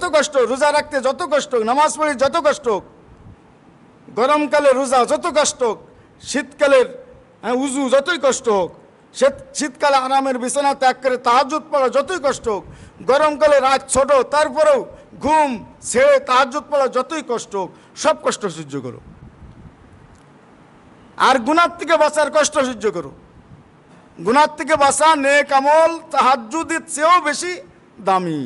যত কষ্ট, রোজা রাখতে যত কষ্ট, নামাজ পড়ে যত কষ্ট, গরমকালে রোজা যত কষ্ট, শীতকালের উজু যতই কষ্ট হোক, শীতকালে আরামের বিছানা ত্যাগ করে তাহাজ্জুদ পড়া যতই কষ্ট হোক, গরমকালে রাত ছোট তারপরেও ঘুম ছেড়ে তাহাজ্জুদ পড়া যতই কষ্ট হোক, সব কষ্ট সহ্য করো। আর গুনাহ থেকে বাঁচার কষ্ট সহ্য করো। গুনাহ থেকে বাঁচা নেক আমল তাহাজ্জুদের চেয়েও বেশি দামি।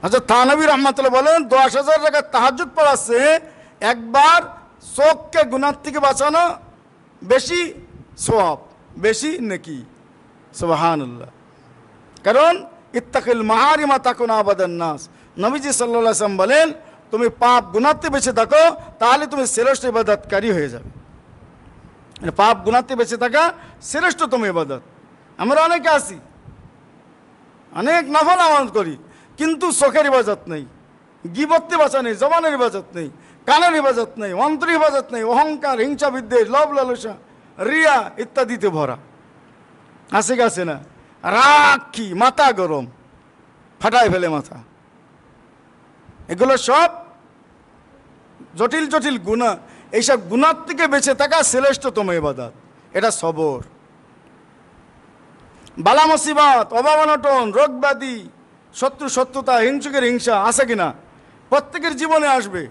হযরত থানবী রাহমাতুল্লাহ বলেন 10,000 রাকাত তাহাজ্জুদ পড়াচ্ছে একবার চোখকে গুনাহ থেকে বাঁচানো বেশি সওয়াব, বেশি নেকি। সুবহানাল্লাহ। কারণ ইত্তাকিল মাহারিমা তাকুন আবাদান নাস, নবীজি সাল্লাল্লাহু আলাইহি ওয়াসাল্লাম বলেন তুমি পাপ গুনাহতে বেঁচে থাকো তাহলে তুমি শ্রেষ্ঠ ইবাদতকারী হয়ে যাবে। পাপ গুনাহতে বেঁচে থাকা শ্রেষ্ঠতম ইবাদত। আমরা অনেকে আছি, অনেক নফল আমল করি, কিন্তু চোখের ইবাদত নেই, গীবতে বাঁচা নেই, জবানের ইবাদত নেই, কানের ইবাদত নেই, অন্তরের ইবাদত নেই, অহংকার, হিংসা, বিদ্বেষ, লোভ লালসা, রিয়া ইত্যাদিতে ভরা। আছে গেছে না? রাগ কি, মাথা গরম, ফাটায় ফেলে মাথা। এগুলো সব জটিল জটিল গুনাহ। এইসব গুনাহ থেকে বেঁচে থাকা শ্রেষ্ঠতম ইবাদত। এটা সবর। বালা মুসিবত, অভাব অনটন, রোগ ব্যাধি, শত্রু শত্রুতা, হিংসুকের হিংসা আছে কিনা? প্রত্যেকের জীবনে আসবে।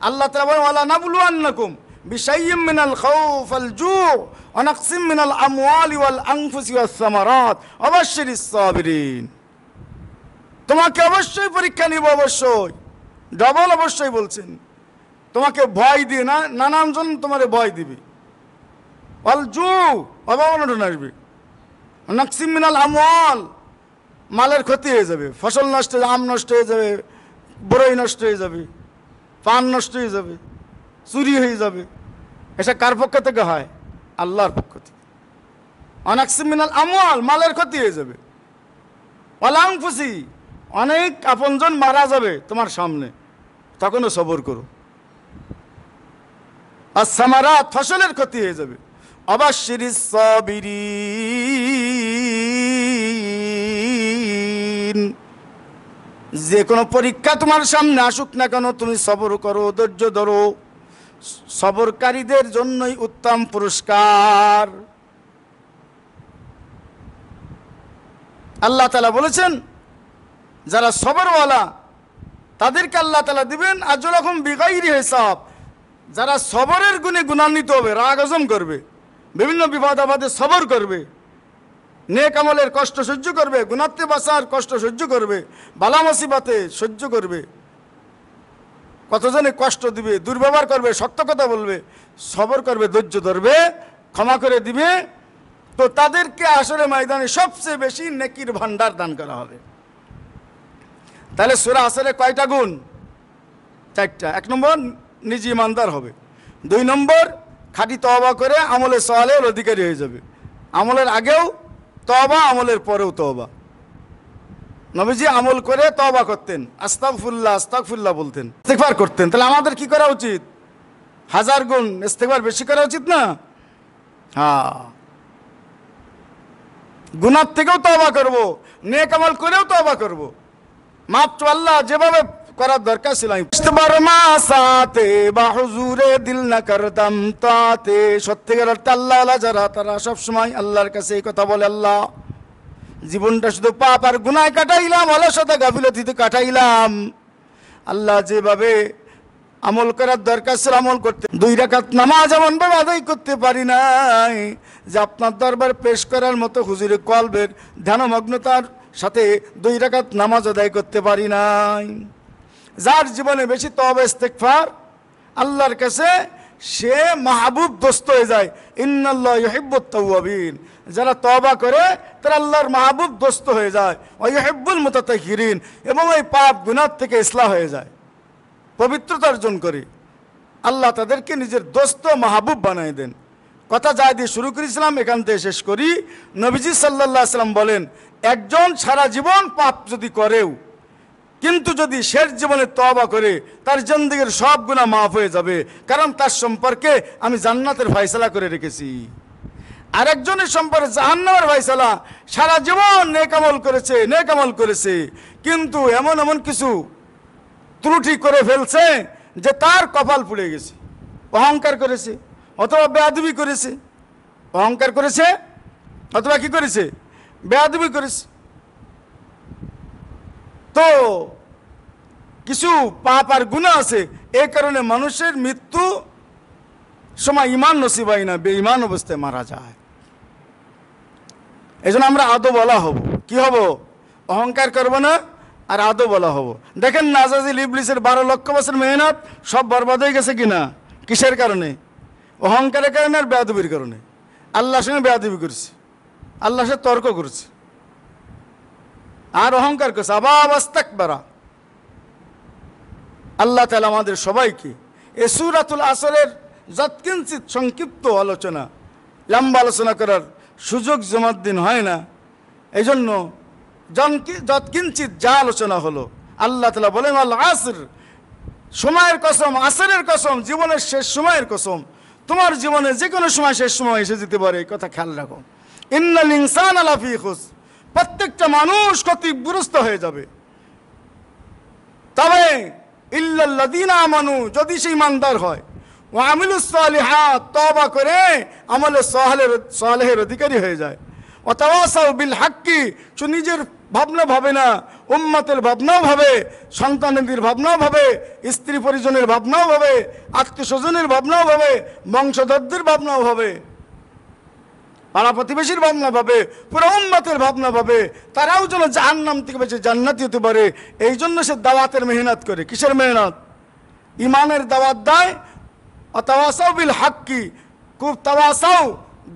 আল্লাহ তাআলা বলেন ওয়ালা নাবলুওয়ান্নাকুম বিশাইয়্যিম মিনাল খাউফ ওয়াল জু' ওয়া নাকসিম মিনাল আমওয়ালি ওয়াল আনফুসি ওয়াস সামারাত ওয়া বাশশিরিস সাবিরিন। তোমাকে অবশ্যই পরীক্ষা নিব, অবশ্যই ডবল অবশ্যই বলছেন। তোমাকে ভয় দিয়ে না, নানান জন তোমারে ভয় দিবে। ওয়াল জু' অভাব অনটন আসবে। নাকসিম মিনাল আমওয়াল, মালের ক্ষতি হয়ে যাবে, ফসল নষ্ট হয়ে যাবে, আম নষ্ট হয়ে যাবে, বরই নষ্ট হয়ে যাবে, পান নষ্ট হয়ে যাবে, চুরি হয়ে যাবে। এটা কার পক্ষ থেকে হয়? আল্লাহর পক্ষ থেকে। অনাকসিম মিনাল আমওয়াল, মালের ক্ষতি হয়ে যাবে। ওয়াল আনফুসি, অনেক আপনজন মারা যাবে তোমার সামনে, তখনও সবর করো। আর সামারাত, ফসলের ক্ষতি হয়ে যাবে। অবাশশিরিস সাবিরিন, যে কোনো পরীক্ষা তোমার সামনে আসুক না কেন তুমি সবর করো, ধৈর্য ধরো। সবরকারীদের জন্যই উত্তম পুরস্কার। আল্লাহ তাআলা বলেছেন যারা সবরওয়ালা তাদেরকে আল্লাহ তাআলা দিবেন আজরাহুম বিগাইরি হিসাব। যারা সবরের গুণে গুণান্বিত হবে, রাগ হজম করবে, বিভিন্ন বিপদ আপদে সবর করবে, নেক আমলের কষ্ট সহ্য করবে, গুনাহতে বাঁচার কষ্ট সহ্য করবে, বালা মুসিবতে সহ্য করবে, কতজনে কষ্ট দিবে, দুর্ব্যবহার করবে, শক্ত কথা বলবে, সবর করবে, ধৈর্য ধরবে, ক্ষমা করে দিবে, তো তাদেরকে আসরে ময়দানে সবচেয়ে বেশি নেকির ভান্ডার দান করা হবে। তাহলে সূরা আসরে কয়টা গুণ? 4টা। 1 নম্বর নিজে ইমানদার হবে, 2 নম্বর খাঁটি তওবা করে আমলে সালেহের অধিকারী হয়ে যাবে। আমলের আগেও তওবা, আমলের পরেও তওবা। নবীজি আমল করে তওবা করতেন, আস্তাগফিরুল্লাহ আস্তাগফিরুল্লাহ বলতেন, ইস্তিগফার করতেন। তাহলে আমাদের কি করা উচিত? 1000 গুণ ইস্তিগফার বেশি করা উচিত না? হ্যাঁ, গুনাহ থেকেও তওবা করব, নেক আমল করেও তওবা করব। মাত্র আল্লাহ যেভাবে করার দরকার ছিল ইস্তিগফার মা সাতে বা হুজুরে দিল না করতাম তাতে। সত্যিকার অর্থে আল্লাহ যারা তারা সবসময় আল্লাহর কাছে এই কথা বলে, আল্লাহ জীবনটা শুধু পাপ আর গুনায় কাটাইলাম, অলসতা গাফিলতিতে কাটাইলাম। আল্লাহ যেভাবে আমল করার দরকার ছিল আমল করতে, 2 রাকাত নামাজ এমনভাবে আদায় করতে পারি নাই যে আপনার দরবার পেশ করার মতো হুজুরের কলবের ধ্যানমগ্নতার সাথে 2 রাকাত নামাজ আদায় করতে পারি নাই। যার জীবনে বেশি তওবা ইস্তিগফার আল্লাহর কাছে, সে মাহবুব দোস্ত হয়ে যায়। ইন্নাল্লাহা ইউহিব্বুত তাওয়াবিন, যারা তওবা করে তারা আল্লাহর মাহবুব দোস্ত হয়ে যায়। ওয়া ইউহিব্বুল মুতাতাহহিরিন, এবং এই পাপ গুনাহ থেকে ইসলাহ হয়ে যায়, পবিত্রতা অর্জন করে। আল্লাহ তাদেরকে নিজের দোস্ত মাহবুব বানায় দেন। কথা যা দিয়ে শুরু করেছিলাম এখান থেকে শেষ করি। নবীজি সাল্লাল্লাহু আলাইহি সাল্লাম বলেন, একজন সারা জীবন পাপ যদি করেও কিন্তু যদি শেষ জীবনে তওবা করে তার জিন্দেগীর সব গুনাহ মাফ হয়ে যাবে, কারণ তার সম্পর্কে আমি জান্নাতের ফয়সালা করে রেখেছি। আরেকজনের সম্পর্কে জাহান্নামের ফয়সালা, সারা জীবন নেক আমল করেছে, কিন্তু এমন এমন কিছু ত্রুটি করে ফেলছে যে তার কপাল পুড়ে গেছে। অহংকার করেছে অথবা বেয়াদবি করেছে, অহংকার করেছে অথবা কি করেছে, বেয়াদবি করেছে। তো কিছু পাপ আর গুনাহ আছে, এই কারণে মানুষের মৃত্যু সময় ইমান নসিব হয় না, বেঈমান অবস্থায় মারা যায়। এই জন্য আমরা আদো বলা হব, কি হব, অহংকার করব না আর আদো বলা হব। দেখেন না আজাজিল ইবলিসের 12 লক্ষ বছর মেহনত সব বরবাদ হয়ে গেছে কিনা, কিসের কারণে, অহংকারের কারণে আর বেয়াদবির কারণে। আল্লাহর সঙ্গে বেয়াদবি করছে, আল্লাহর সাথে তর্ক করছে আর অহংকার করছে, আবাব আস্তাকবারা। আল্লাহ তাআলা আমাদের সবাইকে এই সূরাতুল আসরের যৎকিঞ্চিত সংক্ষিপ্ত আলোচনা, লম্বা আলোচনা করার সুযোগ জমার দিন হয় না, এই জন্য যৎকিঞ্চিত যা আলোচনা হলো, আল্লাহ তাআলা বলেন আল আসর, সময়ের কসম, আসরের কসম, জীবনের শেষ সময়ের কসম। তোমার জীবনে যে কোনো সময় শেষ সময় এসে যেতে পারে, এই কথা খেয়াল রাখো। ইন্নাল ইনসানা লাফি খুসর, প্রত্যেকটা মানুষ ক্ষতিগ্রস্ত হয়ে যাবে। তবে ইল্লাল্লাযীনা আমানু, যদি সে ইমানদার হয়, ওয়া আমিলুস সালিহাত, তওবা করে আমলে সালেহের অধিকারী হয়ে যায়, ওয়া তাওয়াসাউ বিল হাক্কি, নিজের ভাবনা ভাবে না, উম্মতের ভাবনাও ভাবে, সন্তানদের ভাবনাও ভাবে, স্ত্রী পরিজনের ভাবনাও ভাবে, আত্মীয় স্বজনের ভাবনাও ভাবে, বংশধরদের ভাবনাও ভাবে, পাড়া প্রতিবেশীর ভাবনা ভাবে, পুরো উম্মতের ভাবনা ভাবে, তারাও যেন জাহান্নাম থেকে বেঁচে জান্নাতি হতে পারে। এই জন্য সে দাওয়াতের মেহনত করে। কিসের মেহনত? ইমানের দাওয়াত দেয়। তাওয়াসাউ বিল হাক্কি, খুব তাওয়াসাউ,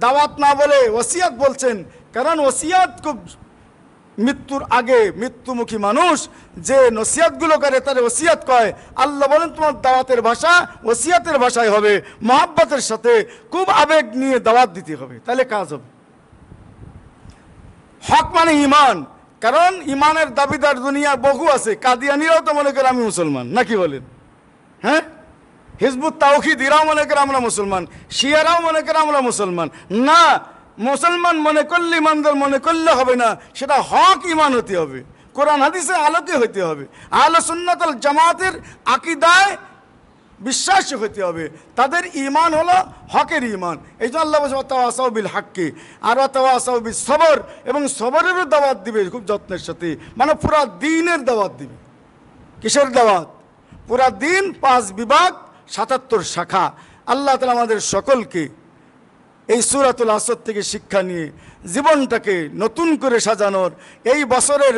দাওয়াত না বলে ওসিয়াত বলছেন, কারণ ওসিয়াত খুব মৃত্যুর আগে মৃত্যুমুখী মানুষ যে নসিহতগুলো করে তার ওসিয়াত কয়। আল্লাহ বলেন তোমার দাওয়াতের ভাষা ওসিয়াতের ভাষায় হবে, মহাব্বতের সাথে খুব আবেগ নিয়ে দাওয়াত দিতে হবে, তাহলে কাজ হবে। হক মানে ইমান, কারণ ইমানের দাবিদার দুনিয়া বহু আছে। কাদিয়ানিরাও তো মনে করে আমি মুসলমান, নাকি বলেন? হ্যাঁ, হিজবুত তাওহীদীরাও মনে করে আমরা মুসলমান, শিয়ারাও মনে করে আমরা মুসলমান। না, মুসলমান মনে করলে, ইমানদার মনে করলে হবে না, সেটা হক ইমান হতে হবে, কোরআন হাদিসের আলোকে হতে হবে, আহলে সুন্নাত ওয়াল জামাতের আকীদায় বিশ্বাসী হতে হবে। তাদের ঈমান হলো হকের ঈমান। এই জন্য আল্লাহ বলেন তাওয়াসাউ বিল হাক্কি, আর তাওয়াসাউ বিস সবর, এবং সবরেরও দাওয়াত দিবে খুব যত্নের সাথে, মানে পুরা দ্বীনের দাওয়াত দিবে। কিসের দাওয়াত? পুরা দ্বীন, 5 বিভাগ, 77 শাখা। আল্লাহ তাআলা আমাদের সকলকে এই সূরাতুল আসর থেকে শিক্ষা নিয়ে জীবনটাকে নতুন করে সাজানোর, এই বছরের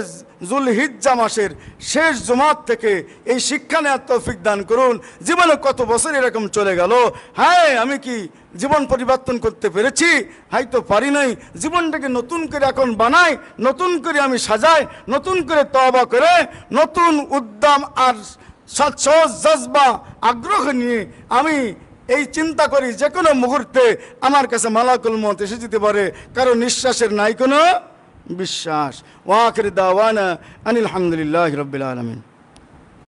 যুলহিজ্জা মাসের শেষ জুমাত থেকে এই শিক্ষা নেওয়ার তৌফিক দান করুন। জীবনে কত বছর এরকম চলে গেল, হ্যাঁ আমি কি জীবন পরিবর্তন করতে পেরেছি? হয়তো পারি নাই। জীবনটাকে নতুন করে এখন বানাই, নতুন করে আমি সাজাই, নতুন করে তওবা করে, নতুন উদ্যম আর সৎসহজ জজবা আগ্রহ নিয়ে আমি এই চিন্তা করি যে কোনো মুহূর্তে আমার কাছে মালাকুল মউত এসে যেতে পারে, কারণ নিঃশ্বাসের নাই কোনো বিশ্বাস। ওয়া আখির দাওয়ানা আনিল হামদুলিল্লাহি রাব্বিল আলামিন।